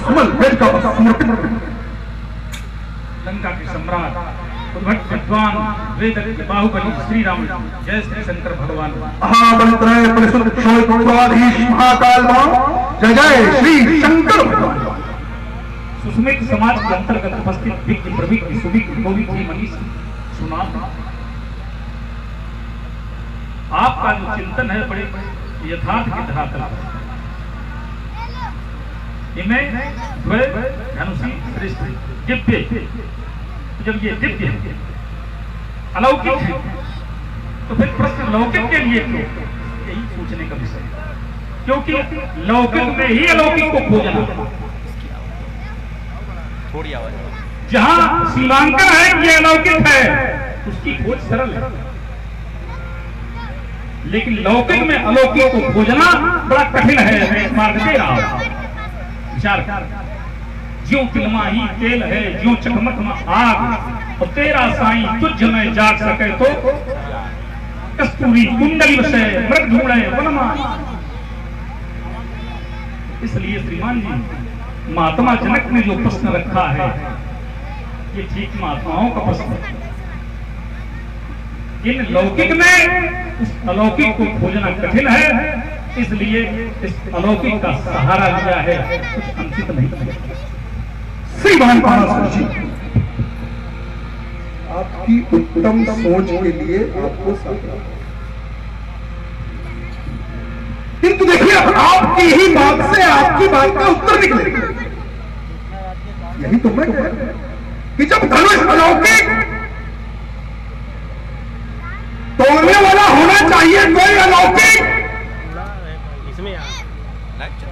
कमल वेद का समर्पित करें। लंका के सम्राट उद्भट विद्वान वेद के बाहुबली श्री राम जय श्री शंकर भगवान महामंत्रय परिशुद्ध क्षोधीश महाकाल मां जय जय श्री शंकर भगवान। सुस्मित समाज के अंतर्गत उपस्थित विज्ञ प्रविज्ञ सुविज्ञ गोविंद जी मनीष सुना आपका जो चिंतन है बड़े यथार्थ के धरातल पर धनुषी श्रेष्ठ दिव्य। जब ये दिव्य है अलौकिक है तो फिर प्रश्न लौकिक के लिए क्यों, यही पूछने का विषय है। क्योंकि लौकिक में ही अलौकिक को खोजना, जहां सीमांकन है कि ये अलौकिक है उसकी खोज सरल है, लेकिन लौकिक में अलौकिक को खोजना बड़ा कठिन है। मार्ग दे रहा विचार ज्यों तिलमा ही तेल है ज्यों चकमक में आग और तेरा साईं तुझ में जाग सके तो कस्तूरी कुंडली वसे मृग ढूंढे वनमा। इसलिए श्रीमान जी महात्मा जनक ने जो प्रश्न रखा है ये ठीक महात्माओं का प्रश्न है। इन लौकिक में उस अलौकिक को खोजना कठिन है, इसलिए इस अलौकिक का सहारा लिया है, कुछ अंकित नहीं। श्रीमान महाराज जी आपकी उत्तम सोच के लिए आपको साधुवाद। किंतु देखिए आपकी ही बात से आपकी बात का उत्तर निकले। यही तो मैं कह रहा हूं कि जब धनुष अलौकिक तोड़ने वाला होना चाहिए कोई अलौकिक,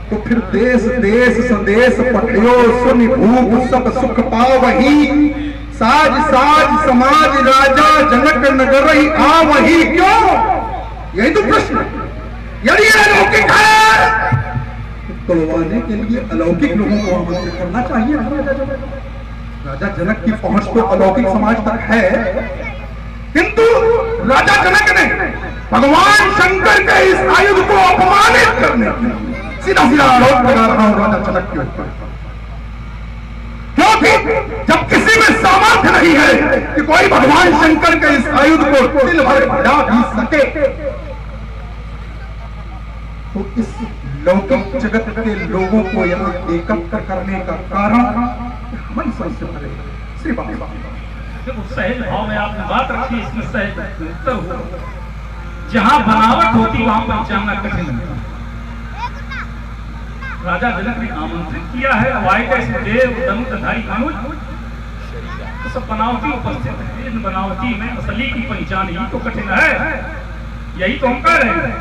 तो फिर देश देश संदेश पठियो सुनि भूप सब सुख पावही साज साज समाज राजा जनक नगर ही आ वही क्यों। यही तो प्रश्न। यदि अलौकिक है तो तोड़वाने के लिए अलौकिक लोगों को आमंत्रित करना चाहिए। राजा जनक की पहुंच तो अलौकिक समाज तक है, किंतु राजा जनक ने भगवान शंकर के इस आयुध को अपमानित करने सीधा सीधा आरोप लगा रहा हूं राजा जनक के ऊपर। क्योंकि जब किसी में सामर्थ्य नहीं है कि कोई भगवान शंकर के इस आयुध को दिल भर बढ़ा भी सके, तो इस लौकिक जगत के लोगों को यहां एकत्र करने का कारण हमारी समझ से परे। श्री बाबा सहज भाव में आपने बात रखी, इसमें सहज उत्तर हो। जहां बनावट होती वहां पहचानना कठिन है। राजा जनक ने आमंत्रित किया है, देव धनुषधारी मनुज तो सब बनावटी उपस्थित है। इन बनावटी में असली की पहचान ही तो कठिन है। यही तो हम कह रहे हैं,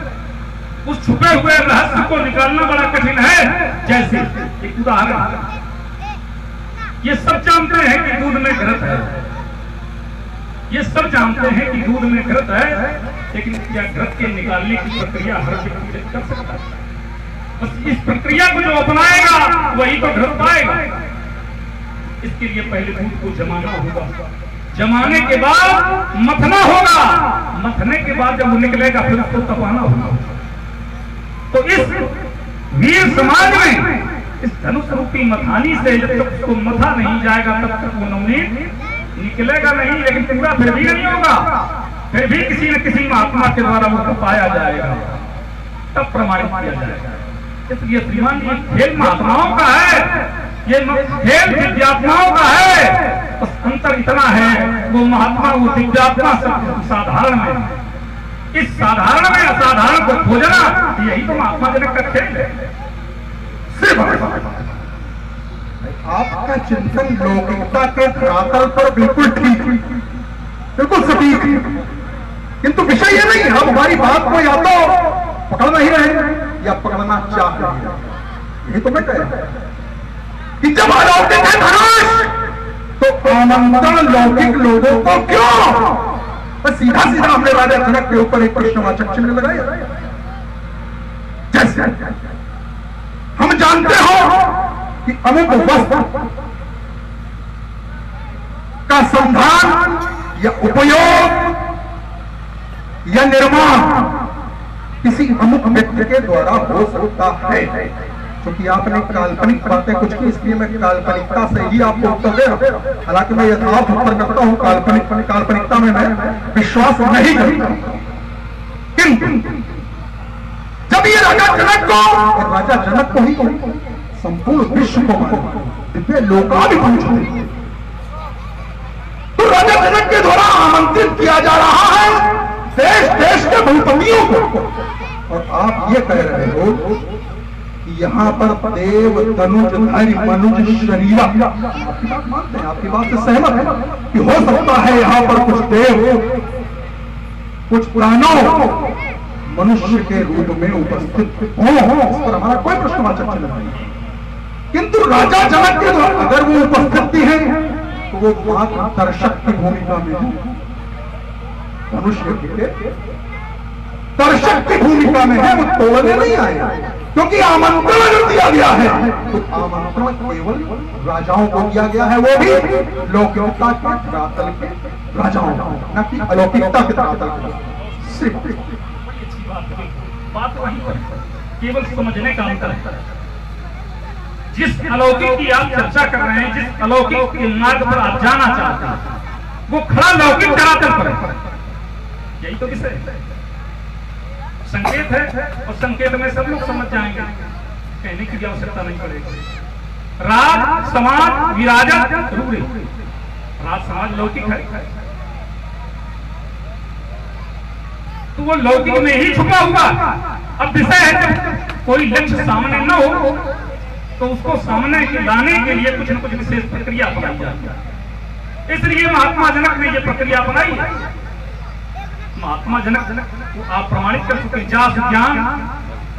उस छुपे हुए रहस्य को निकालना बड़ा कठिन है। जैसे एक उदाहरण, ये सब जानते हैं कि दूध में घृत है, ये सब जानते हैं कि दूध में घृत है, लेकिन क्या घृत के निकालने की प्रक्रिया हर व्यक्ति कर सकता है? बस इस प्रक्रिया को जो अपनाएगा वही तो घृत पाएगा। इसके लिए पहले दूध को जमाना होगा, जमाने के बाद मथना होगा, मथने के बाद जब वो निकलेगा फिर उसको तपाना होगा। तो इस वीर समाज में इस धनुष रूपी मथानी से जब तक उसको मथा नहीं जाएगा तब तक वो नवनीत निकलेगा नहीं। लेकिन पूरा फिर भी नहीं होगा, फिर भी किसी न किसी महात्मा के द्वारा वो पाया जाएगा, तब प्रमाणित किया जाएगा। इसलिए श्रीमान जी खेल महात्माओं का है, ये खेल दिव्यात्माओं का है। बस अंतर इतना है, वो महात्मा वो दिव्यात्मा साधारण में, इस साधारण में असाधारण को खोजना, यही तो महात्मा जनक का खेल है। आपका चिंतन लौकिकता के धरातल पर बिल्कुल ठीक, बिल्कुल सटीक, किंतु विषय ये नहीं, हम हमारी बात को या तो पकड़ नहीं रहे या पकड़ना चाह रहे हैं। यही तो मैं कह रहा हूं कि जब अलौकिक है धनुष तो आमंत्रण लौकिक लोगों को क्यों। बस सीधा सीधा हमने राजा जनक के ऊपर एक प्रश्नवाचक चिन्ह लगाया। जैसे हम जानते हो कि अमुक वस्त्र का संधान या उपयोग या निर्माण किसी अमुक व्यक्ति के द्वारा हो सकता है, क्योंकि आपने काल्पनिक बातें कुछ की, इसलिए मैं काल्पनिकता से ही आपको उत्तर दे रहा हूं। हालांकि मैं यथार्थ उत्तर करता हूं, काल्पनिकता में मैं विश्वास नहीं करता। किंतु जब ये राजा जनक को, और राजा जनक को ही संपूर्ण विश्व को माना, दिव्य लोकाभिमान पूछते, तो राजा जनक के द्वारा आमंत्रित किया जा रहा है देश देश के भूपतियों को, और आप ये कह रहे हो कि यहाँ पर देव धनुष धारी मनुज शरीरा, आपकी बात मानते हैं, आपकी बात से सहमत है कि हो सकता है यहाँ पर कुछ देव कुछ प्राणों मनुष्य के रूप में उपस्थित हो, इस पर हमारा कोई प्रश्नवाचक नहीं है। किंतु राजा जनक के द्वारा अगर वो उपस्थिति है तो वो मात्र दर्शक की भूमिका में है, मनुष्य के दर्शक की भूमिका में है, वो तोड़ने नहीं आएगा। क्योंकि आमंत्रण अगर दिया गया है तो आमंत्रण केवल राजाओं को दिया गया है, वो भी लौकिकता के धरातल के राजाओं को, न कि अलौकिकता के धरातल के। सिर्फ बात वहीं पर केवल समझने का अंतर है। जिस अलौकिक की आप चर्चा कर रहे हैं, जिस अलौकिक के मार्ग पर आप जाना चाहते हैं, वो खड़ा लौकिक धरातल पर है। यही तो विषय संकेत है, और संकेत में सब लोग समझ जाएंगे, कहने की भी आवश्यकता नहीं पड़ेगी। राज समाज विराजत रूढ़, राज समाज लौकिक है तो वो लौकिक में ही छुपा हुआ। अब विषय है कोई लक्ष्य सामने न हो तो उसको सामने लाने के लिए कुछ न कुछ विशेष प्रक्रिया अपनाई जाती है। इसलिए महात्मा जनक ने यह प्रक्रिया अपनाई। महात्मा जनक को आप प्रमाणित कर चुके, जास ज्ञान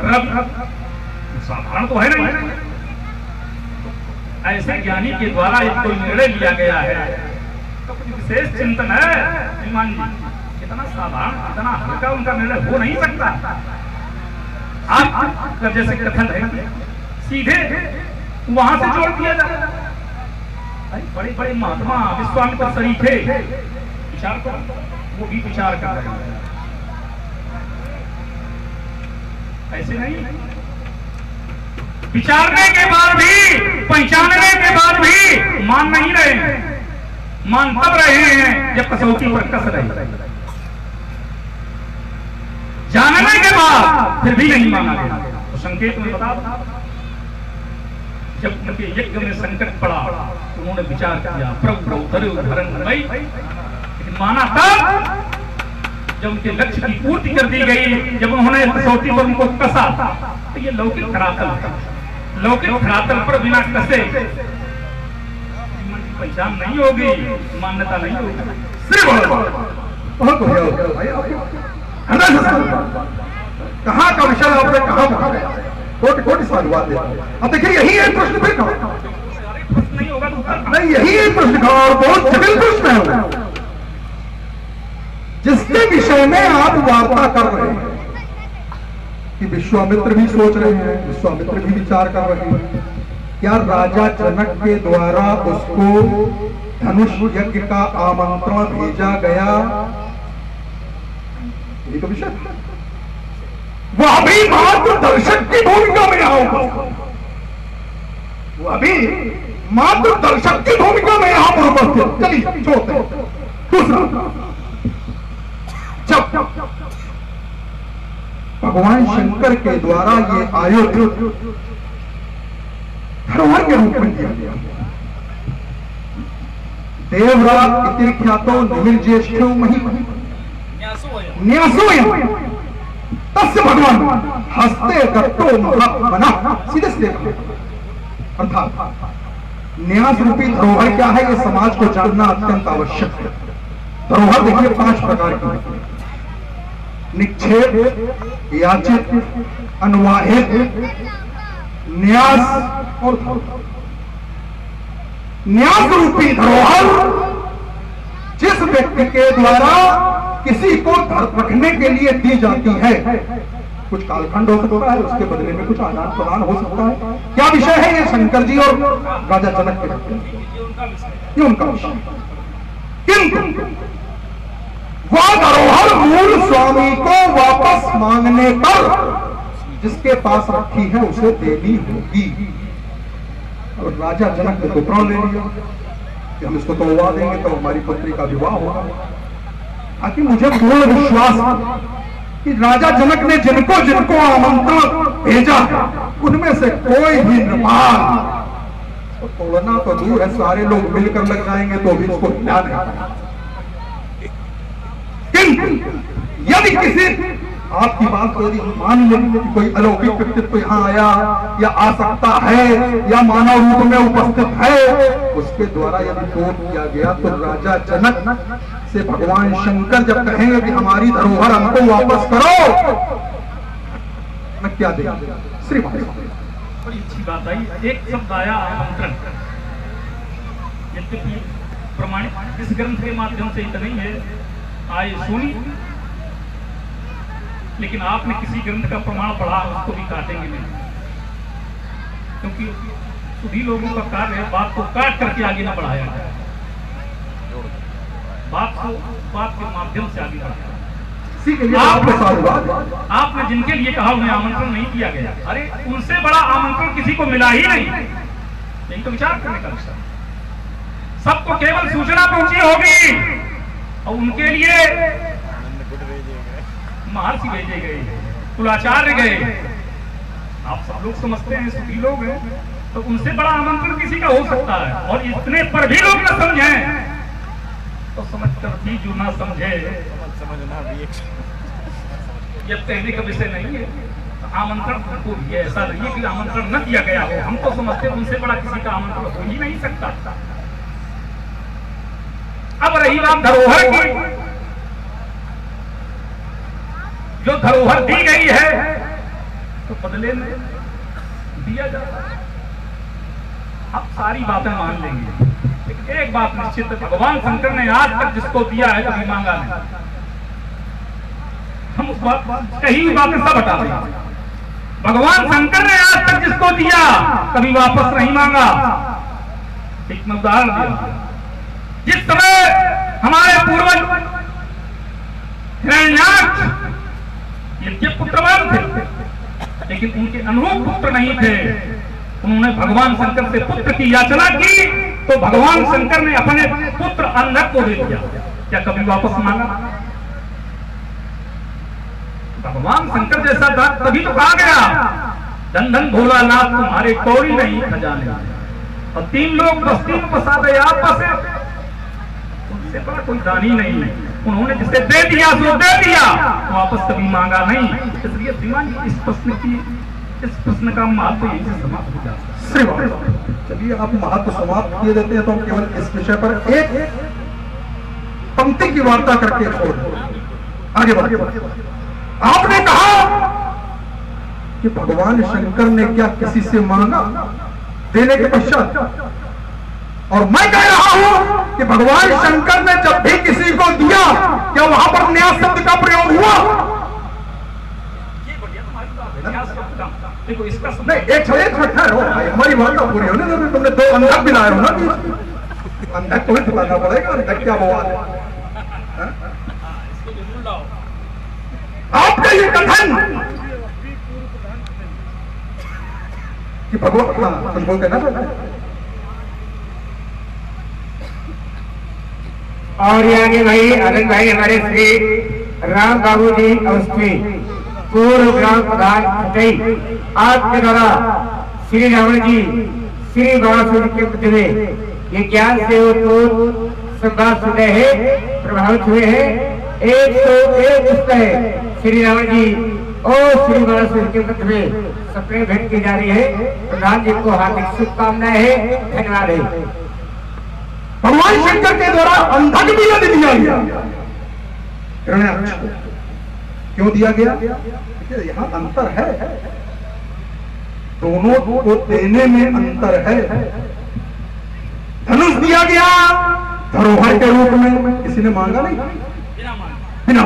रवि साधारण तो है नहीं, ऐसे ज्ञानी के द्वारा एक कोई निर्णय लिया गया है तो कुछ विशेष चिंतन है। श्रीमान जी, इतना साधारण इतना हल्का उनका निर्णय हो नहीं सकता। आप जैसे कथन है सीधे वहां से जोड़ दिया जाता है। बड़े बड़े महात्मा विश्वामित्र शरीफे विचार करो, वो भी विचार कर रहे हैं, ऐसे नहीं। विचारने के बाद भी, पहचानने के बाद भी मान नहीं रहे हैं। मान तब रहे हैं जब कसौटी पर कस रहे, जानने के बाद फिर भी नहीं माना गया। तो संकेत में बता, जब उनके यज्ञ में संकट पड़ा उन्होंने विचार किया, प्रभु धरण लेकिन माना तब जब उनके लक्ष्य की पूर्ति कर दी गई, जब उन्होंने कसौटी पर उनको कसा। तो ये लौकिक धरातल था। लौकिक धरातल पर बिना कसे पहचान नहीं होगी, मान्यता नहीं होगी। सिर्फ कहाँ का विषय आपने कहा कोटि कोटि साधुवाद देता। अब देखिए यही एक प्रश्न फिर नहीं होगा नहीं, यही एक प्रश्न का और बहुत जटिल प्रश्न है जिसके विषय में आप वार्ता कर रहे हैं कि विश्वामित्र भी सोच रहे हैं, विश्वामित्र भी विचार कर रहे हैं। क्या राजा जनक के द्वारा उसको धनुष यज्ञ का आमंत्रण भेजा गया? ये तो विषय वह भी मात्र दर्शक की भूमिका में आओगे, वह भी मात्र दर्शक की भूमिका में यहां पर उपस्थित। चलिए छोड़ते। दूसरा, जब भगवान शंकर के द्वारा ये आयोजन धरोहर के रूप में किया गया, देवराज इतिख्यातो निर्ज्येष्ठो महिमा न्यासोयम तस्य भगवान हस्ते दत्तो महामना। सीधे सीधे अर्थात न्यास रूपी धरोहर क्या है, ये समाज को जानना अत्यंत आवश्यक है। धरोहर देखिए 5 प्रकार की: निक्षेप, याचित, अनुवाहित, न्यास और धरोहर। न्यास रूपी धरोहर जिस व्यक्ति के द्वारा किसी को रखने के लिए दी जाती है, कुछ कालखंड हो सकता है, उसके बदले में कुछ आदान प्रदान हो सकता है। क्या विषय है ये? शंकर जी और राजा जनक के, ये उनका विषय। किंतु वह धरोहर मूल स्वामी को वापस मांगने पर जिसके पास रखी है उसे देनी होगी। और राजा जनक ने तो प्रण ले लिया कि हम इसको तोड़वा देंगे तो हमारी पुत्री का विवाह होगा। ताकि मुझे पूर्ण विश्वास है कि राजा जनक ने जिनको जिनको आमंत्रण भेजा उनमें से कोई भी नृपाल तो तोड़ना तो दूर है, सारे लोग मिलकर लग जाएंगे तो भी इसको हिला नहीं। किंतु यदि किसी आपकी बात को यदि मान लें कि कोई अलौकिक व्यक्तित्व यहाँ आया या आ सकता है या मानव रूप में उपस्थित है, उसके द्वारा यदि तोड़ किया गया तो राजा जनक से भगवान शंकर जब कहेंगे कि हमारी धरोहर हमको वापस करो, मैं क्या देगा? श्री बड़ी अच्छी बात आई। एक शब्द आया आमंत्रण, यद्यपि प्रमाणित इस ग्रंथ के माध्यम से इतना नहीं है, आए सुनी, लेकिन आपने किसी ग्रंथ का प्रमाण पढ़ा उसको भी काटेंगे नहीं, क्योंकि सभी लोगों का कार्य है बात को काट करके आगे ना बढ़ाया जाए, बात को बात के माध्यम से आगे बढ़ाया। आपने जिनके लिए कहा उन्हें आमंत्रण नहीं दिया गया, अरे उनसे बड़ा आमंत्रण किसी को मिला ही नहीं। यही तो विचार करने का विषय। सबको केवल सूचना पहुंची होगी और उनके लिए महर्षि भेजे गए, कुलाचार्य गए। आप सब लोग समझते हैं सुखी लोग हैं, तो उनसे बड़ा आमंत्रण किसी का हो सकता है। और इतने पर भी लोग न समझे तो समझकर भी जो ना समझे समझना भी ये कहने का विषय नहीं है। आमंत्रण को भी ऐसा नहीं है कि आमंत्रण न दिया गया हो, हम तो समझते हैं उनसे बड़ा किसी का आमंत्रण हो ही नहीं सकता। अब रही बात धरोहर की, जो धरोहर दी गई है तो बदले में दिया जाता है। अब सारी बातें मान लेंगे, लेकिन एक बात निश्चित है, भगवान शंकर ने आज तक जिसको दिया है कभी मांगा नहीं। हम उस बात कही बातें सब हटा दें। भगवान शंकर ने आज तक जिसको दिया कभी वापस नहीं मांगा। एक मैं उदाहरण दिया, जिस समय हमारे पूर्वज हिरण्याक्ष इनके पुत्रवान थे, लेकिन उनके अनुरूप पुत्र नहीं थे, उन्होंने भगवान शंकर से पुत्र की याचना की तो भगवान शंकर ने अपने पुत्र अंधक को दे दिया। क्या कभी वापस मांगा? भगवान शंकर जैसा दान तभी तो कहा गया, धन धन भोलानाथ तुम्हारे कौड़ी नहीं खजाने। और 3 लोग बस्ती में बसा गए आपस, उनसे बड़ा कोई दानी नहीं है। उन्होंने जिसे दे दिया सो दे दिया, वापस कभी मांगा नहीं। इसलिए श्रीमान इस प्रश्न का महत्व यही से समाप्त हो जाता है। चलिए आप महत्व समाप्त किए देते हैं तो हम केवल इस विषय पर एक पंक्ति की वार्ता करके छोड़ आगे बढ़े। आपने कहा कि भगवान शंकर ने क्या किसी से मांगा देने के पश्चात, और मैं कह रहा हूं कि भगवान शंकर ने जब भी किसी को दिया क्या वहां पर न्यास शब्द का प्रयोग हुआ? देखो इसका नहीं, एक ठहरो, हमारी वार्ता पूरी होने दो। तुमने 2 अंधक भी लाए हो ना, अंधक को ही बताना पड़ेगा अंधक क्या बवाल है। आपका ये कथन कि भगवान तुम बोलते ना, और ये आगे भाई आनंद भाई हमारे श्री राम बाबू जी अवस्थी पूर्व ग्राम प्रधान खटई, आपके द्वारा श्री रावण जी श्री बाणासुर के मध्य में ये ज्ञान से संवाद सुने हैं, प्रभावित हुए हैं। 101 पुस्तक श्री रावण जी और श्री बाणासुर के मध्य में सपने भेंट की जा रही है। प्रधान जी को हार्दिक शुभकामनाएं है, धन्यवाद है। भगवान शंकर के द्वारा अंधक भी यदि दिया गया, क्यों दिया गया? यहाँ अंतर है, दोनों को देने में अंतर है। धनुष दिया गया धरोहर के रूप में, किसी ने मांगा नहीं, बिना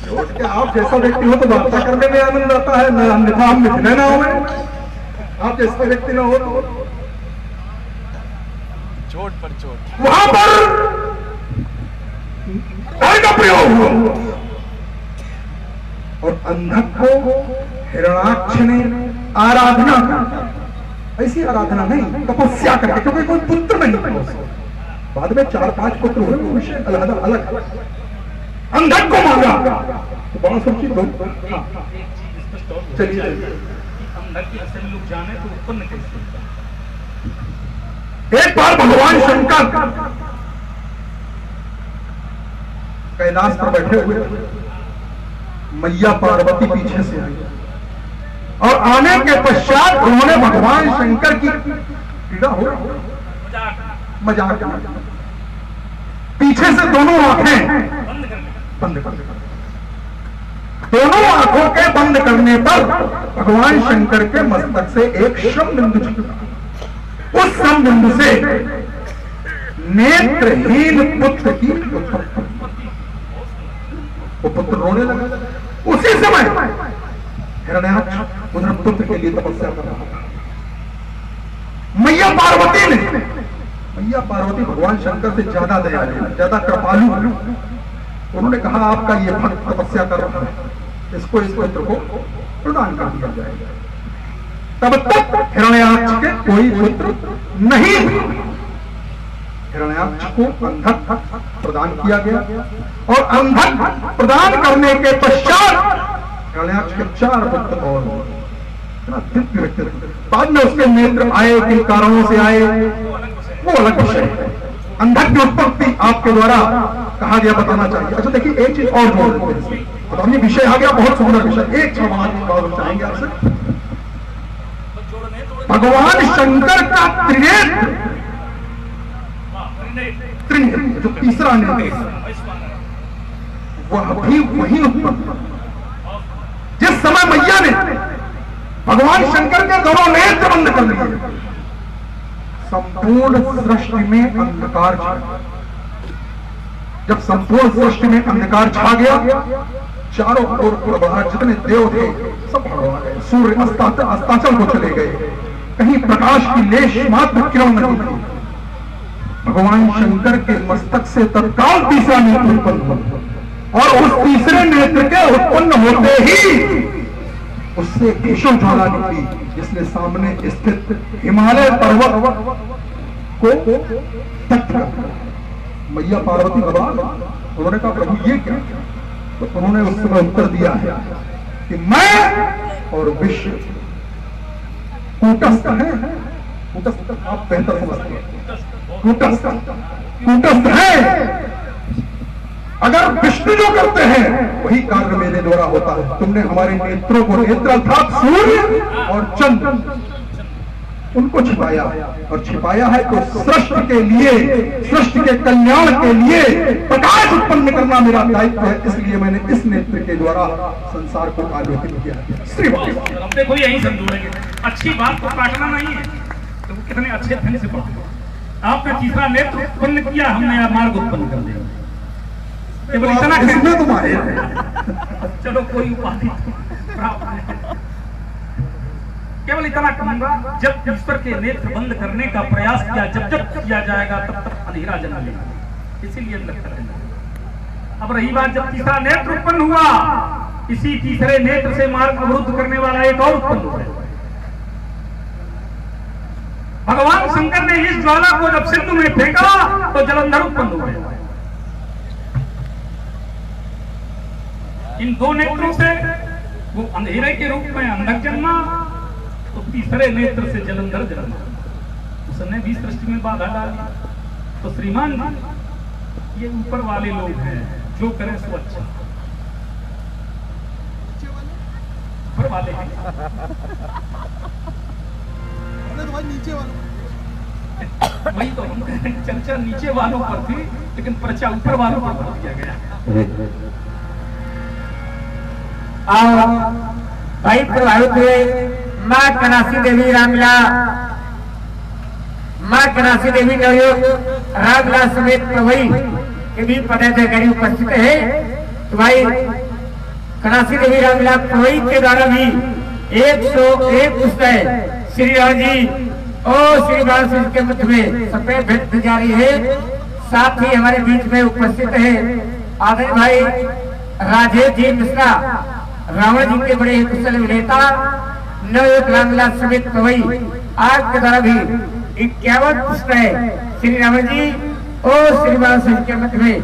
छोट के। आप जैसा व्यक्ति हो तो वार्ता करने में आनंद आता है, अन्यथा हम मिथले ना हो। आप जैसा व्यक्ति ना हो तो चोट पर चोट वहां पर का प्रयोग हुआ। और अंधक को हिरणाक्ष ने आराधना कर, ऐसी आराधना नहीं, तपस्या करके, क्योंकि कोई पुत्र नहीं था उसको। बाद में 4-5 पुत्र हुए, तो विषय अलग। अंधक को मांगा तो बड़ा सोची दो। चलिए अंधक की असल लोग जाने तो उत्पन्न कैसे। एक बार भगवान शंकर कैलाश पर बैठे हुए, मैया पार्वती पीछे से आई और आने के पश्चात उन्होंने भगवान शंकर की पीड़ा हो मजाक पीछे से दोनों आंखें बंद कर दी। दोनों आंखों के बंद करने पर भगवान शंकर के मस्तक से एक श्रम बिंदु छूटा। उस श्रम बिंदु से नेत्रहीन पुत्र की उत्पत्ति, वो पुत्र रोने लगा। उसी समय हिरण्याक्ष उधर पुत्र के लिए तपस्या कर रहा था। मैया पार्वती भगवान शंकर से ज्यादा दयालु, ज्यादा कृपालु। उन्होंने कहा आपका ये भक्त तपस्या कर रहा है, इसको इस पुत्र को प्रदान कर दिया जाएगा। तब तक हिरण्याक्ष के कोई पुत्र नहीं, हिरण्याक्ष को अंधक प्रदान किया गया और अंधक प्रदान करने के पश्चात हिरण्याक्ष के 4 पुत्र और दिव्य व्यक्तित्व। बाद में उसके नेत्र आए, किन कारणों से आए वो अलग विषय है। अंधक की उत्पत्ति आपके द्वारा कहा गया, बताना चाहिए। अच्छा देखिए, एक चीज और जोड़ देते हैं, अब ये विषय आ गया, बहुत सुंदर विषय। एक सवाल चाहेंगे आपसे, भगवान शंकर का त्रिनेत्र, जो तीसरा नेत्र, वह भी वही उत्पन्न जिस समय मैया ने भगवान शंकर के दोनों नेत्र बंद कर दिए, संपूर्ण सृष्टि में अंधकार छा गया। जब संपूर्ण सृष्टि में अंधकार छा गया, चारों ओर पूर्वाधार जितने देव थे सब भगवा गए। सूर्य अस्ताचल को चले गए, कहीं प्रकाश की लेश मात्र किरण नहीं थी। भगवान शंकर के मस्तक से तत्काल तीसरा नेत्र उत्पन्न हुआ और उस तीसरे नेत्र के उत्पन्न होते ही उससे भीषण ज्वाला निकली, जिसने सामने स्थित हिमालय पर्वत को दग्ध कर दिया। मैया पार्वती भगवान, उन्होंने कहा प्रभु ये क्या? तो उन्होंने उस समय उत्तर दिया है कि मैं और विश्व कूटस्थ है। कूटस्थ आप बेहतर समझते हैं, कूटस्थ है। अगर विष्णु जो करते हैं वही कार्य मेरे द्वारा होता है। तुमने हमारे नेत्रों को, नेत्र अर्थात सूर्य और चंद्र, उनको छिपाया और छिपाया है तो सृष्टि के लिए, सृष्टि के कल्याण के लिए प्रकाश उत्पन्न करना मेरा दायित्व है। इसलिए मैंने इस नेत्र के द्वारा संसार को आलोकित किया। श्री देखो यही समझोगे, अच्छी बात को काटना नहीं है, तो वो कितने अच्छे ढंग से पढ़ो। आपने तीसरा नेत्र उत्पन्न किया, हमने मार्ग उत्पन्न कर दिया। केवल इतना इसमें तुम्हारे चलो कोई उपाधि प्राप्त नहीं, केवल इतना कहूंगा, जब ईश्वर के नेत्र बंद करने का प्रयास किया, जब किया जाएगा तब तक अंधेरा जन्म लेगा, इसीलिए अंधक कर देना। अब रही बात, जब तीसरा नेत्र उत्पन्न हुआ, इसी तीसरे नेत्र से मार्ग अवरुद्ध करने वाला एक और उत्पन्न हुआ। भगवान शंकर ने इस ज्वाला को जब सिंधु में फेंका तो जलंधर उत्पन्न हुए। इन 2 नेत्रों से वो अंधेरे के रूप में अंधक जन्मा, तो तीसरे नेत्र से जलंधर जन्मा। उसने भी सृष्टि में बाधा डाली। तो श्रीमान ये ऊपर वाले लोग हैं, जो करें सो अच्छा। ऊपर वाले हैं, नीचे वालों, वही तो हम कह रहे हैं, चर्चा नीचे वालों पर थी, लेकिन पर्चा ऊपर वालों पर कर दिया गया। भाई प्रभावित हुए माँ कनासी देवी रामला, माँ कनासी देवी नवयोग रामला समेत प्रभई के भी पदाधिकारी उपस्थित है। तो भाई कनासी देवी रामला प्रभई के द्वारा भी 101 पुस्तक श्री राम जी और श्री राम के मध्य में सफेद भेंट जा रही है। साथ ही हमारे बीच में उपस्थित है आदरणीय भाई राजेश जी मिश्रा, रावण जी के बड़े कुशल अभिनेता नवयुवक रामविलास समेत पवई आपके द्वारा भी 51 पुस्तकें श्री रावण जी और श्री बाबा के मध्य में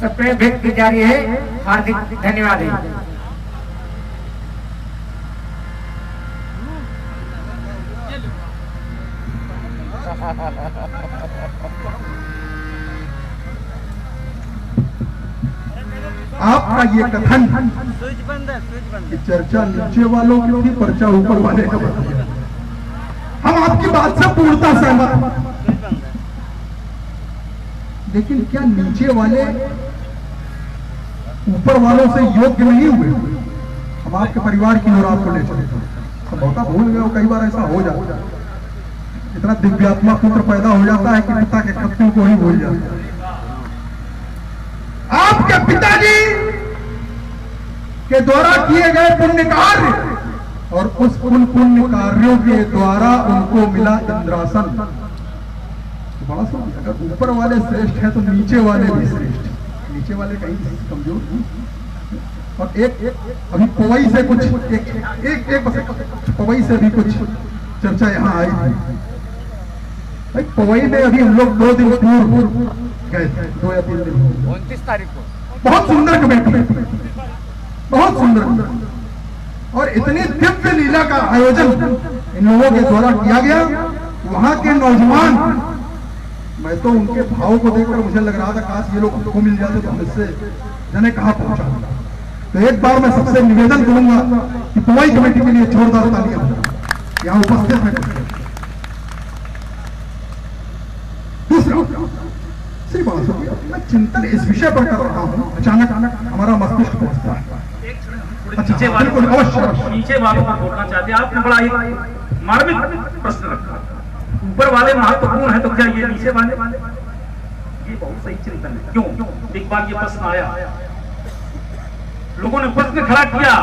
सप्रेम भेंट की जा रही है। हार्दिक धन्यवाद है। आपका ये कथन कि चर्चा नीचे वालों की थी, पर्चा ऊपर वाले का बन गया। हम आपकी बात से पूर्णतः सहमत, लेकिन क्या नीचे वाले ऊपर वालों से योग्य नहीं हुए? हम आपके परिवार की ओर आपको ले चले, संभवतः भूल गए हो, कई बार ऐसा हो जाता है। इतना दिव्यात्मा पुत्र पैदा हो जाता है कि पिता के खत्म को ही भूल जाता है। आपके पिताजी के द्वारा किए गए पुण्य कार्य और उस पुण्य कार्यों के द्वारा उनको मिला इंद्रासन। तो बड़ा सुन, अगर ऊपर वाले श्रेष्ठ हैं तो नीचे वाले भी श्रेष्ठ, नीचे वाले कहीं कमजोर नहीं। और एक अभी पवई से कुछ एक पवई से भी कुछ चर्चा यहाँ आई थी। भाई पवई में अभी हम लोग 2 दिन पूर्व गए थे, 2 या 3 दिन 29 तारीख को। बहुत सुंदर कमेटी, बहुत सुंदर, और इतनी दिव्य लीला का आयोजन इन लोगों के द्वारा किया गया। वहां के नौजवान, मैं तो उनके भाव को देखकर मुझे लग रहा था काश ये लोग हमको मिल जाते तो हम इससे जाने कहां पहुंचा। तो एक बार मैं सबसे निवेदन करूंगा कि पवई कमेटी के लिए जोरदार तालियां यहाँ उपस्थित है। दूसरा, श्री बाबा मैं चिंतन इस विषय पर कर रहा हूँ, अचानक हमारा मस्तिष्क पहुंचता है। नीचे वालों को बोलना चाहते हैं। आपने बड़ा एक मार्मिक प्रश्न रखा, ऊपर वाले महत्वपूर्ण है तो क्या ये नीचे वाले? ये बहुत सही चिंतन है। क्यों? एक बार ये प्रश्न आया, लोगों ने प्रश्न खड़ा किया,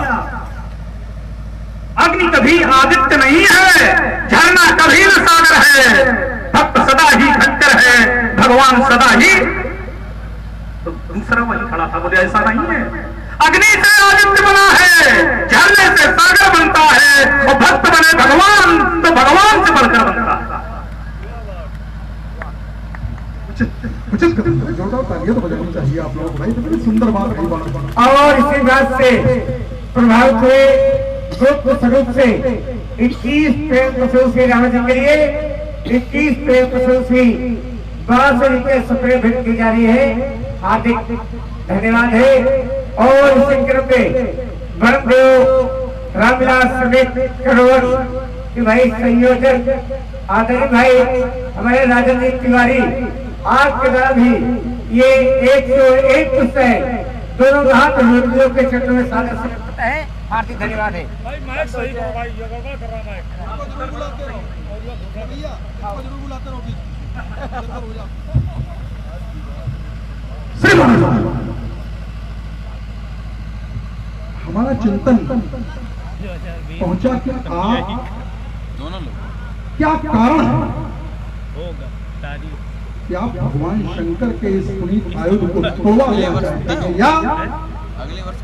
अग्नि कभी आदित्य नहीं है, झरना कभी न सागर है, भक्त सदा ही खच्चर है, भगवान सदा ही। तो दूसरा वही खड़ा था, बोले ऐसा नहीं है, अग्नि से आदित्य बना है, झरने से सागर बनता है, और भक्त बने भगवान तो भगवान से बढ़कर बनता है। उचित जोरदार तालियां तो बजानी चाहिए आप लोगों को भाई, तो सुंदर बात है। और इसी बात से प्रभावित हुए गुप्त स्वरूप से 21 प्रेम प्रसूल श्री राम जी के लिए 21 प्रेम प्रसूल श्री बाबा के सप्रेम भेंट की जा रही है। हार्दिक धन्यवाद है। और इसी क्रम में ब्रह्मदेव रामविलास समेत करोड़ के भाई संयोजक आदरणीय भाई हमारे राजेंद्र तिवारी, आपके द्वारा भी ये 101 पुस्तक दोनों हाथ लोगों के क्षेत्र में सागर से पता है। हार्दिक धन्यवाद है। भाई मैं सही हूं भाई, ये गड़बड़ कर रहा है। आपको जरूर बुलाते रहो भैया, आपको जरूर बुलाते रहो। हो जाओ श्री महाराज, हमारा चिंतन पहुंचा कि आप क्या कारण है कि आप भगवान शंकर के इस पुनीत आयुध को तोड़ा या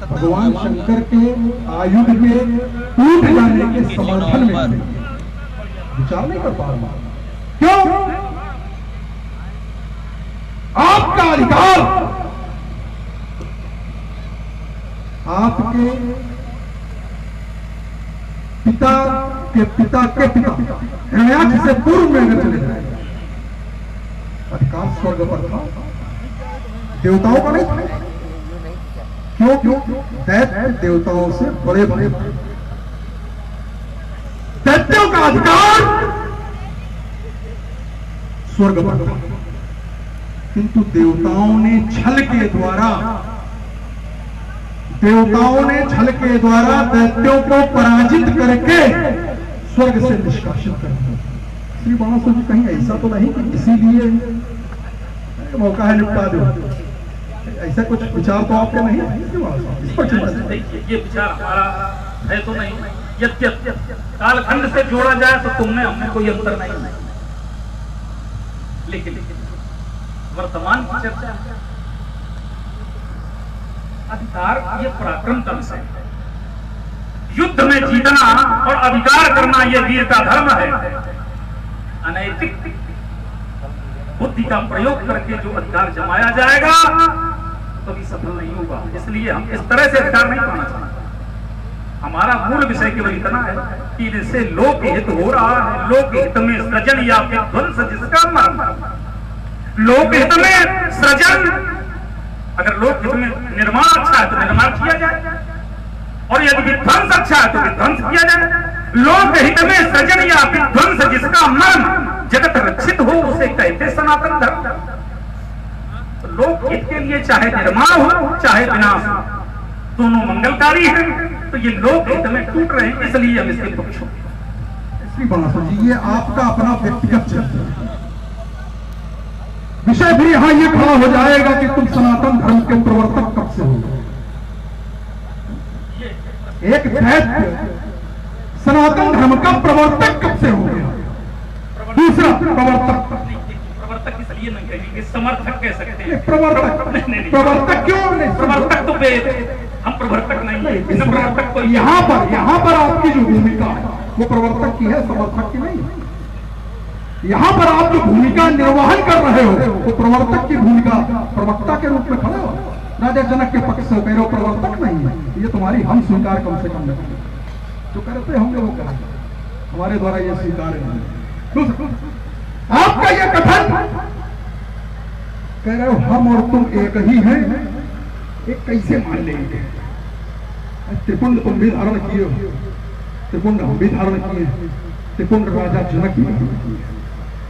भगवान शंकर के आयुध के टूट जाने के समर्थन में विचार नहीं कर पा रहा? क्यों? आपका अधिकार आपके पिता के पिता के पिता हिरण्याक्ष से पूर्व में अगर चले जाए, अधिकार स्वर्ग पर था, देवताओं का नहीं था। क्यों? दैत्य देवताओं से बड़े बड़े, दैत्यों का अधिकार स्वर्ग पर था, किंतु देवताओं ने छल के द्वारा दैत्यों को पराजित करके स्वर्ग से निष्कासित कर दिया। श्री बाणसुर जी कहीं ऐसा तो नहीं कि इसीलिए मौका है निपटा दो, ऐसा कुछ विचार तो आपके नहीं है? इस पर चिंता देखिए, ये विचार हमारा है तो नहीं, यद्यपि कालखंड से जोड़ा जाए तो तुमने हमने कोई अंतर नहीं, लेकिन वर्तमान की चर्चा अधिकार ये पराक्रम का विषय है। युद्ध में जीतना और अधिकार करना यह वीरता धर्म है। अनैतिक बुद्धि का प्रयोग करके जो अधिकार जमाया जाएगा कभी सफल नहीं होगा। इसलिए हम इस तरह से अधिकार नहीं पाना चाहते। हमारा मूल विषय केवल इतना है कि इससे लोक हित हो रहा है। लोक हित में सृजन या विध्वंस जिसका मर्म, लोक हित में सृजन, अगर लोक हित में निर्माण अच्छा है तो निर्माण किया जाए, और यदि विध्वंस अच्छा है तो विध्वंस किया जाए। लोक हित में सृजन या विध्वंस जिसका मर्म जगत रक्षित हो उसे कहते सनातन धर्म। तो लोक हित के लिए चाहे निर्माण हो चाहे विनाश हो, दोनों मंगलकारी हैं। तो ये लोक हित में टूट रहे हैं, इसलिए हम इसके पक्ष हो। श्री बांसुर जी, ये आपका अपना व्यक्तिगत चिंतन है। विषय भी यहां ये खड़ा हो जाएगा कि तुम सनातन धर्म के प्रवर्तक कब से हो। एक दैत्य सनातन धर्म का प्रवर्तक कब से हो गया। दूसरा प्रवर्तक इसलिए नहीं कहेंगे, समर्थक कह सकते हैं। प्रवर्तक क्यों नहीं? प्रवर्तक तो वेद, हम प्रवर्तक नहीं है। प्रवर्तक तो यहाँ पर आपकी जो भूमिका है वो प्रवर्तक की है, समर्थक की नहीं है। यहाँ पर आप जो भूमिका निर्वहन कर रहे हो वो प्रवर्तक की भूमिका, प्रवक्ता के रूप में खड़े हो। राजा जनक के पक्ष से कह रहे हो, प्रवर्तक नहीं है। ये तुम्हारी हम स्वीकार कम से कम नहीं, जो करते होंगे वो करेंगे, हमारे द्वारा ये स्वीकार नहीं। आपका ये कथन कह रहे हो हम और तुम एक ही हैं, एक कैसे मान लेंगे? त्रिपुंड तुम भी धारण किए हो, त्रिपुंड हम भी धारण किए, त्रिपुंड राजा जनक भी धारण किए,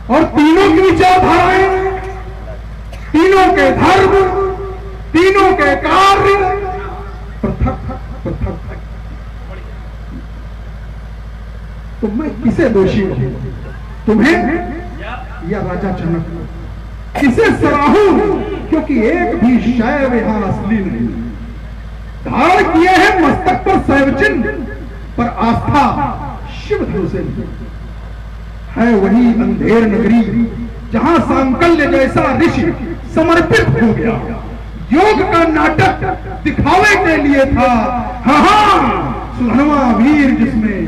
और तीनों की विचारधाराएं, तीनों के धर्म, तीनों के कार्य पृथक पृथक। तो मैं किसे दोषी हूं, तुम्हें या राजा जनक? किसे सराहूं? क्योंकि एक भी शैव यहां असली नहीं। धारण किए हैं मस्तक पर शैव चिन्ह, पर आस्था शिव धनु से है। वही अंधेर नगरी जहां सांकल्य जैसा ऋषि समर्पित हो गया। योग का नाटक दिखावे के लिए था, हाँ सुधनवा वीर जिसमें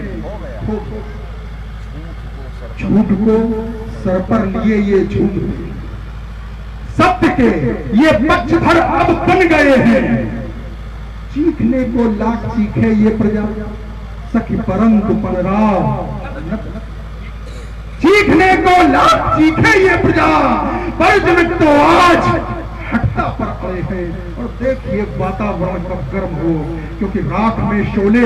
झूठ को सर पर लिए ये झूठ सत्य के ये पक्षधर अब बन गए हैं। चीखने को लाख चीखे ये प्रजा सखी परंतु पनराव, चीखने को लाख चीखे ये प्रजा पर जनक तो आज हटता पर आए हैं। और देखिए वातावरण कब गर्म हो, क्योंकि राख में शोले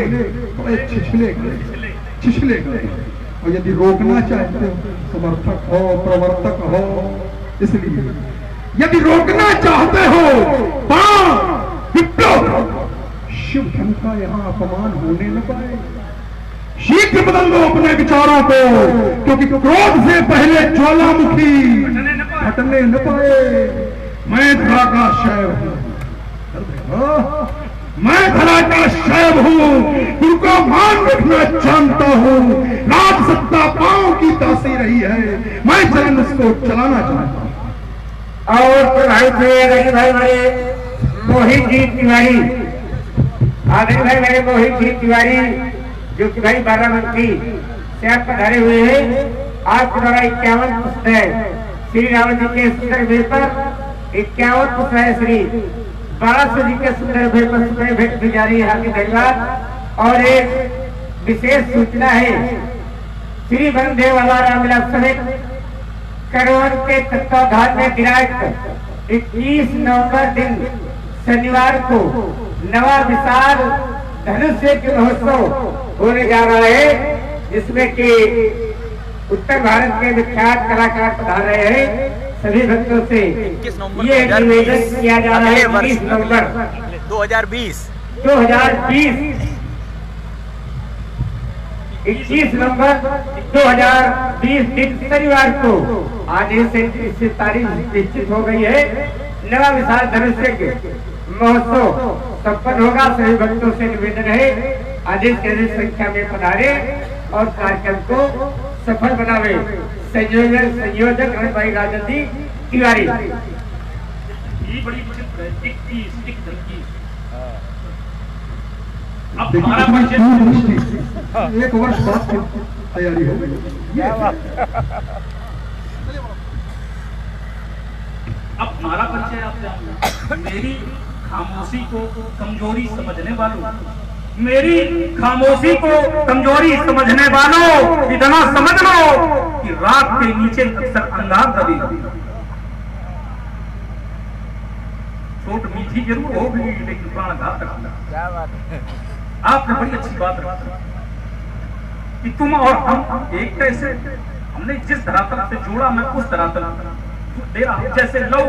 बड़े छिछले गए। और यदि रोकना चाहते हो समर्थक हो, प्रवर्तक हो, इसलिए यदि रोकना चाहते हो विप्लव, शिव धन का यहाँ अपमान होने न पाए। शीघ्र बदल दो अपने विचारों को, क्योंकि क्रोध से पहले ज्वालामुखी हटने न पाए। मैं धरा का शैव हूं, मैं धरा का शैव हूं, तुमको मान रखना जानता हूं। राज सत्ता पांव की दासी रही है, मैं चलन उसको चलाना चाहता हूं। और प्रभावित हुए भाई मेरे मोहित जी तिवारी, आदरणीय भाई मेरे मोहित जी तिवारी, जो कि भाई बाराबंकी से आप पधारे हुए हैं। आपके द्वारा 51 पुस्तक श्री राम जी के सुंदर भेद पर 51 पुस्तक श्री बारासु जी के सुंदर भेद पर भेंट की जा रही है। हार्दिक धन्यवाद। और एक विशेष सूचना है, श्री वनदेव रामविलास समेत करवन के तत्वाधान में दिनांक 21 नवंबर दिन शनिवार को नवा विशाल धनुष्य के महोत्सव होने जा रहा है, जिसमें कि उत्तर भारत के विख्यात कलाकार पधार रहे हैं। सभी भक्तों से ये निवेदन किया जा रहा है 20 नवंबर 2020 21 नवंबर 2020 दिन शनिवार को आने से तारीख निश्चित हो गई है। नवा विशाल धनुष्य के महोत्सव संपन्न होगा। सभी भक्तों से निवेदन है अधिक से अधिक संख्या में पधारे और कार्यक्रम को सफल बनावे। संयोजक भाई राजन जी तिवारी। ये बड़ी विचित्र है, अब देखिए हमारा कितनी परिचय दूरदृष्टि, 1 वर्ष बाद की तैयारी हो गई। अब हमारा परिचय आप जानिए। मेरी खामोशी को कमजोरी समझने वालों, मेरी खामोशी को कमजोरी समझने वालों, इतना समझ लो कि रात के नीचे अक्सर अंगार दबी चोट मीठी जरूर होगी लेकिन प्राण घातक। आपने बड़ी अच्छी बात रखी कि तुम और हम एक कैसे, हमने जिस धरातल से जोड़ा मैं उस धरातल दे रहा हूं। जैसे लौ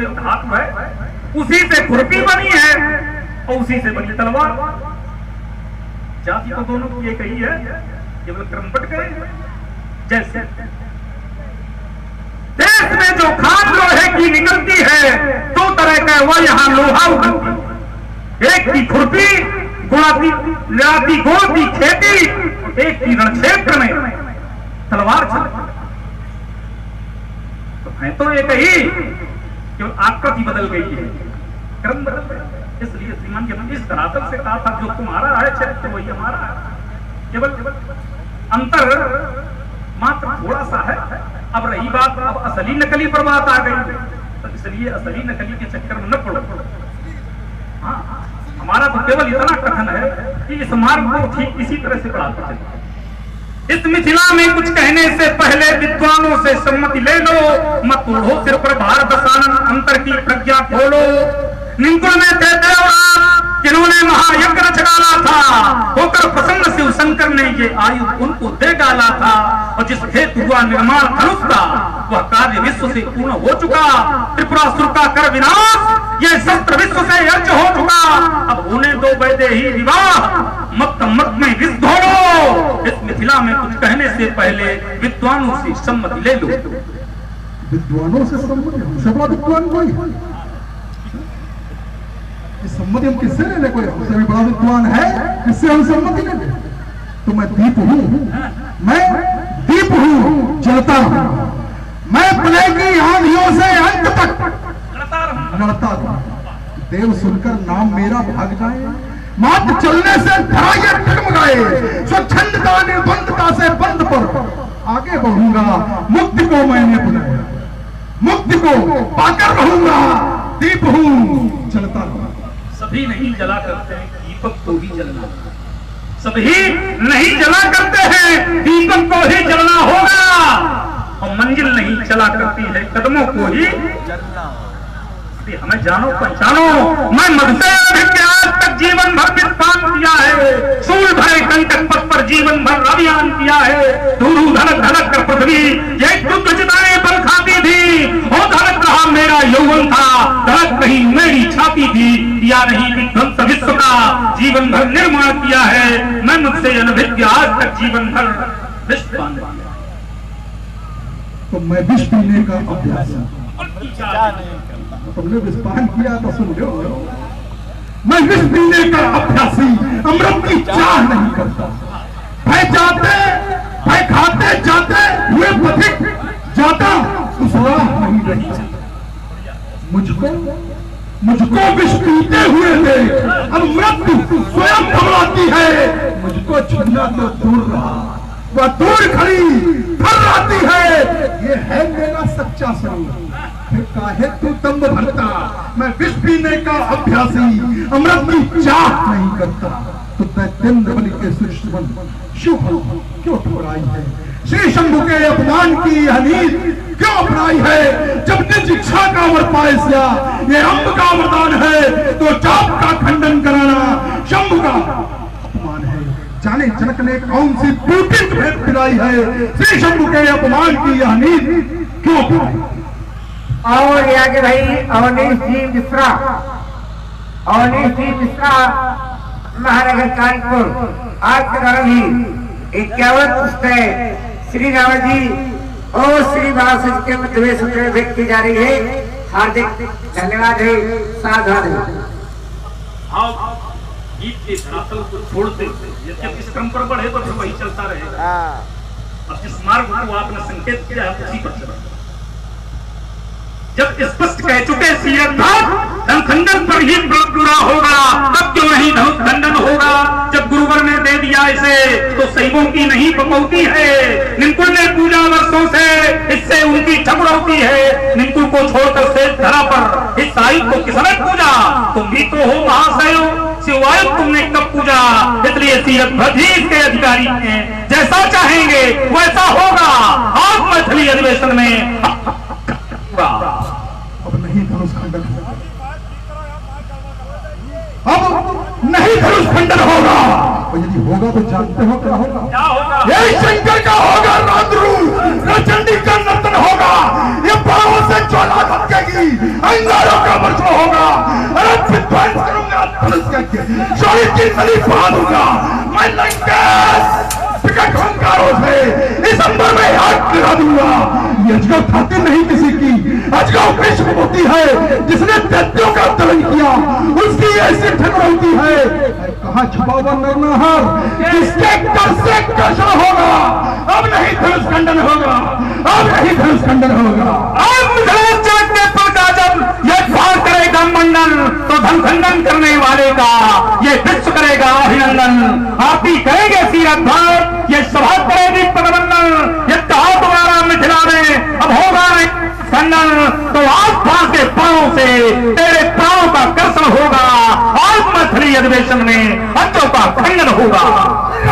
एक धातु है, उसी से खुरपी बनी है और उसी से बनी तलवार। जाति तो दोनों की एक ही है, केवल क्रम बट गए। जैसे देश में जो खाद लोहे की निकलती है, 2 तरह का वो यहाँ लोहा उगलती। एक की खुरपी गुणाती गोल की खेती, एक की रणक्षेत्र में तलवार चलती। तो है तो एक ही, केवल आकृति बदल गई है, क्रम बदल गया। इसलिए श्रीमान जब इस धरातल से कहा था जो तुम्हारा है चरित्र वही हमारा है, केवल अंतर मात्र थोड़ा सा है। अब रही बात, अब असली नकली पर बात आ गई, तो इसलिए असली नकली के चक्कर में न पड़ो। हाँ, हमारा तो केवल इतना कथन है कि इस मार्ग को ठीक इसी तरह से पढ़ाते चले। इस मिथिला में कुछ कहने से पहले विद्वानों से सम्मति ले लो, मत ओढ़ो सिर पर भारत सानन, अंतर की प्रज्ञा खोलो। निंकुल में थे देवराज जिन्होंने महायज्ञ रच डाला था, होकर प्रसन्न शिव शंकर ने ये आयु उनको दे डाला था। और जिस हेतु हुआ निर्माण धनुष का, वह कार्य विश्व से पूर्ण हो चुका। त्रिपुरासुर का कर विनाश, ये शस्त्र विश्व से यज्ञ हो चुका। अब होने दो वैदेही विवाह, मत मत में विष घोलो। इस मिथिला में कुछ कहने से पहले विद्वानों से सम्मति ले लो। विद्वानों से सम्मति, हमसे बड़ा विद्वान कोई? सम्मति हम किससे ले ले? कोई हमसे भी बड़ा विद्वान है किससे हम सम्मति ले ले? तो मैं दीप हूं, मैं दीप हूं, जलता हूं। मैं प्रलय की आंधियों से अंत तक लड़ता हूं। देव सुनकर नाम मेरा भाग जाए, मात्र चलने से धराइए डगमगाए। स्वच्छंदता निर्बंधता से बंद पर आगे बढ़ूंगा। मुक्ति को मैंने बुलाया, मुक्ति को पाकर रहूंगा। दीप हूं, जलता हूं। सभी नहीं जला करते हैं, दीपक को ही जलना। सभी नहीं जला करते हैं, दीपक को ही जलना होगा। और मंजिल नहीं चला करती है, कदमों को ही जलना। हमें जानो पहचानो। मैं मधुसे आज तक जीवन भर विस्तान किया है, सूल भरे कंटक पथ पर जीवन भर अभियान किया है। धूधू धड़क धड़क कर पृथ्वी ये दुख चिताएं बल खाती थी, और धड़क रहा मेरा यौवन था, धड़क कहीं मेरी छाती थी। या नहीं विध्वंस विश्व का जीवन भर निर्माण किया है। मैं मुझसे अनभिज्ञ आज तक जीवन भर विस्तान किया। तो मैं विष पीने का अभ्यास, तुमने विस्तान किया तो सुन लो। मैं विष पीने का अभ्यासी, अमृत की चाह नहीं करता। भय खाते जाते हुए पथिक जाता उस राह नहीं रही। मुझको विष पीते हुए थे, अब मृत्यु स्वयं घबराती है। मुझको छूना तो दूर रहा, वह दूर खड़ी थर्राती है। ये है मेरा सच्चा स्वरूप। फिर काहे तू दम्भ भरता? मैं विष पीने का अभ्यासी, अमृत की चाह नहीं करता। तो दैत्येंद्र बलि के श्रेष्ठ शिव क्यों ठुकराई है? श्री शंभु के अपमान की यह नीति क्यों अपनाई है? जब निज इच्छा का वर पायस्या, ये अम्ब का वरदान है, तो चाप का खंडन कराना शंभु का अपमान है। जाने जनक ने कौन सी पूर्तिक भेद पिलाई है? श्री शंभु के अपमान की यह नीति क्यों अपनाई? और आगे भाई अवनीश जी मिश्रा, महानगर कानपुर, आज के दौरान ही 51 पुस्तकें श्री रावण जी और श्री महाराज के मध्य में सूत्र व्यक्त की जा रही है। हार्दिक धन्यवाद है, साधुवाद है। गीत के धरातल को छोड़ते जब इस क्रम पर बढ़े तो फिर वही चलता रहेगा। अब जिस मार्ग को आपने संकेत किया है उसी पर चला। जब स्पष्ट कह चुके सीएम खंडन पर ही पूरा होगा, तब क्यों नहीं धनुष खंडन होगा। जब गुरुवर ने दे दिया इसे तो सैवों की नहीं बकौती है। निंकुल ने पूजा वर्षों से, इससे उनकी झगड़ौती है। निंकुल को छोड़कर से धरा पर इस साहिब को किसने पूजा? तुम भी तो हो महाशय, शिवायु तुमने कब पूजा? इसलिए सीरत भद्री इसके अधिकारी हैं, जैसा चाहेंगे वैसा होगा। आज मैथिली अधिवेशन में अब नहीं धनुष खंडन होगा, अब नहीं धनुष खंडन होगा। और यदि होगा तो जानते हो क्या होगा? क्या होगा? ये शंकर का होगा राद्रू, रचंडी का नर्तन होगा। ये बाहों से ज्वाला धमकेगी, अंगारों का वर्षा होगा। अरे विध्वंस करूंगा धनुष का, शौर्य की नली बांधूंगा मैं। लंकेश विकट हुंकारों से इस अंबर में आग गिरा दूंगा। ये अजगर खातिर नहीं किसी की, अजगर विश्व होती है जिसने दैत्यों का दलन किया, उसकी ऐसी ठगड़ होती है। कहाँ छुपा हुआ नरनहार, किसके कर से कशा होगा। अब नहीं धनुष खंडन होगा, अब नहीं धनुष खंडन होगा। अब धनुष चाटने पर जब ये भार करेगा मंडन, तो धन खंडन करने वाले का ये विश्व करेगा अभिनंदन। आप ही करेंगे सीरत भर, ये सभा करेगी प्रबंधन। ये कहा तुम्हारा मिथिला में अब होगा नहीं खंडन, तो आसपास के पांव से तेरे प्राणों का कर्षण होगा। आज मैथिली अधिवेशन में अंतों का खंडन होगा।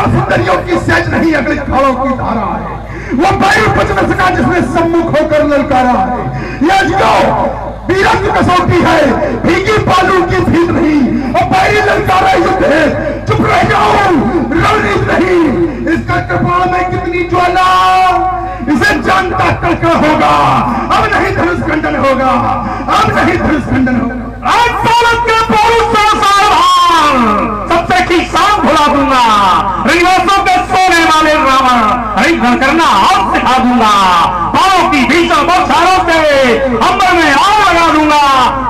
सुंदरियों की सहज नहीं अगली खालों की धारा है, वो वायु बच न सका जिसने सम्मुख होकर ललकारा है। यह अजगर वीरत्व की कसौटी है, भीगी बालू की भीत नहीं। और बैरी ललकारा युद्ध है, चुप रह जाओ रणनीति नहीं। इसका कपाल में कितनी ज्वाला, इसे जानता कड़कड़ होगा। अब नहीं धनुष खंडन होगा, अब नहीं धनुष खंडन होगा। आज भारत के पुरुष सबसे की शान भुला दूंगा। रविवासों के सोने वाले रावण हरिभन करना आप सिखा दूंगा। पांव की भीषण बौछारों से अंबर में आग लगा दूंगा।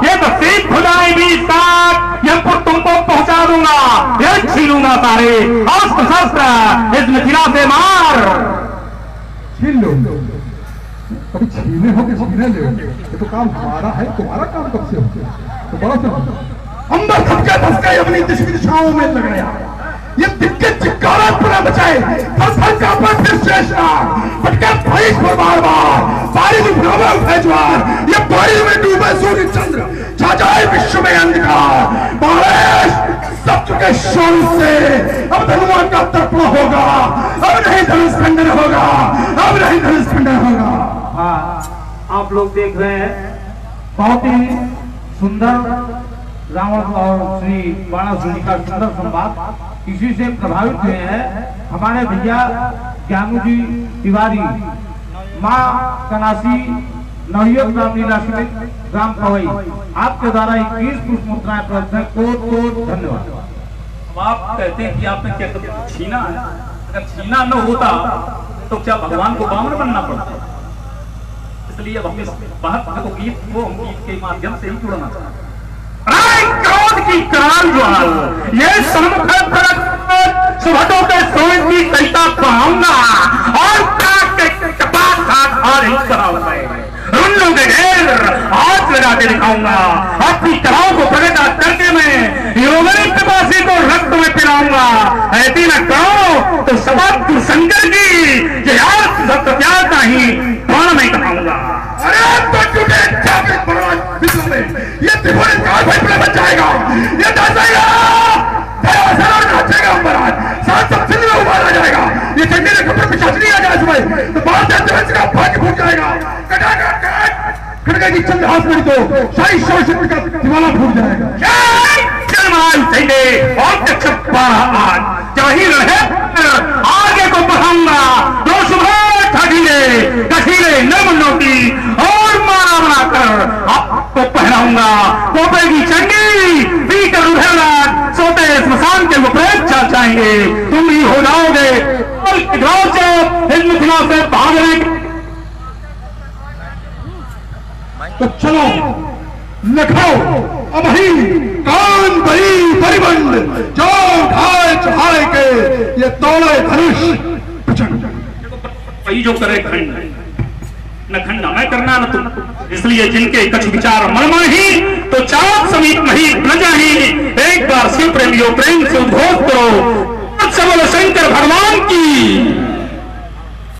ये तो सीट खुदाई भी साथ यह तुमको पहुंचा दूंगा। यह छीनूंगा सारे अस्त्र शस्त्र इस मिथिला से मार। छीन लो, कभी छीने हो कि छीने लो, ये तो काम हमारा है, तुम्हारा काम कब से हो? तो बड़ा से अंदर धक्के धसके अपनी दिशाओं में लग गया। ये दिक्के चिक्कारा पूरा बचाए, थर का पर फिर शेषनाग फटके भैंस पर बार बारी में भ्रमण उठे ज्वार। ये बारी में डूबे सूर्य चंद्र, छा जाए विश्व में अंधकार। बारिश सब चुके शोर से, अब धनुआ का तर्पण होगा। अब नहीं धनुष खंडन होगा, अब नहीं धनुष खंडन होगा। हाँ, आप लोग देख रहे हैं बहुत ही सुंदर रावण और श्री बाणासुर का सुंदर संवाद। इसी से प्रभावित हुए हैं हमारे भैया ज्ञानू जी तिवारी, माँ कनासी नवयुग रामलीला समित ग्राम पवई। आपके द्वारा 21 पुष्प मुद्राएं प्राप्त है। कोट धन्यवाद। आप कहते हैं कि आपने क्या छीना है, अगर छीना न होता तो क्या भगवान को बामन बनना पड़ता? इसलिए अब हम इस बात को गीत के माध्यम से ही जुड़ना चाहते हैं। क्रोध की कराल ज्वाल, ये सम्मुख सुभटों के सोने की सहिता पाऊंगा और रुंडों के ढेर हाथ लगा के दिखाऊंगा। अपनी कलाओं को प्रगटा करके मैं योगनी पिपासी को रक्त में पिलाऊंगा। ऐसी न करो तो सबक शंकर की ये यार सत्याग नहीं प्राण में कमाऊंगा। अरे तो टूटे ये त्रिभुवन काल भाई बन जाएगा, ये नाचेगा सब सिंह में उबाला जाएगा। ये चंडी ने कपड़े पिछाचनी आ जाए सुबह तो बात का भाग्य फूट जाएगा। खड़गेगी चंद्रहास में तो शाही शोषण का दिवाला फूट जाएगा। आज जही रहे आगे को बढ़ाऊंगा। दो सुबह कठिले नमनों की और माला बनाकर आपको पहनाऊंगा। कोपे की चंडी पीकर उधेड़ना सोते स्मशान के वो प्रेत चल जाएंगे। तुम ही हो जाओगे मिथिला से भागने। तो चलो लिखाओ अब ही कान बड़ी परिबंध जो ढाए चढ़ाए के ये तोड़े धनुष वही जो करे खंड न खंडा मैं करना न तुम इसलिए जिनके कछ विचार मन माही तो चाँद समीप नहीं न जाही। एक बार शिव प्रेमियों प्रेम से उद्घोष करो सबल शंकर भगवान की।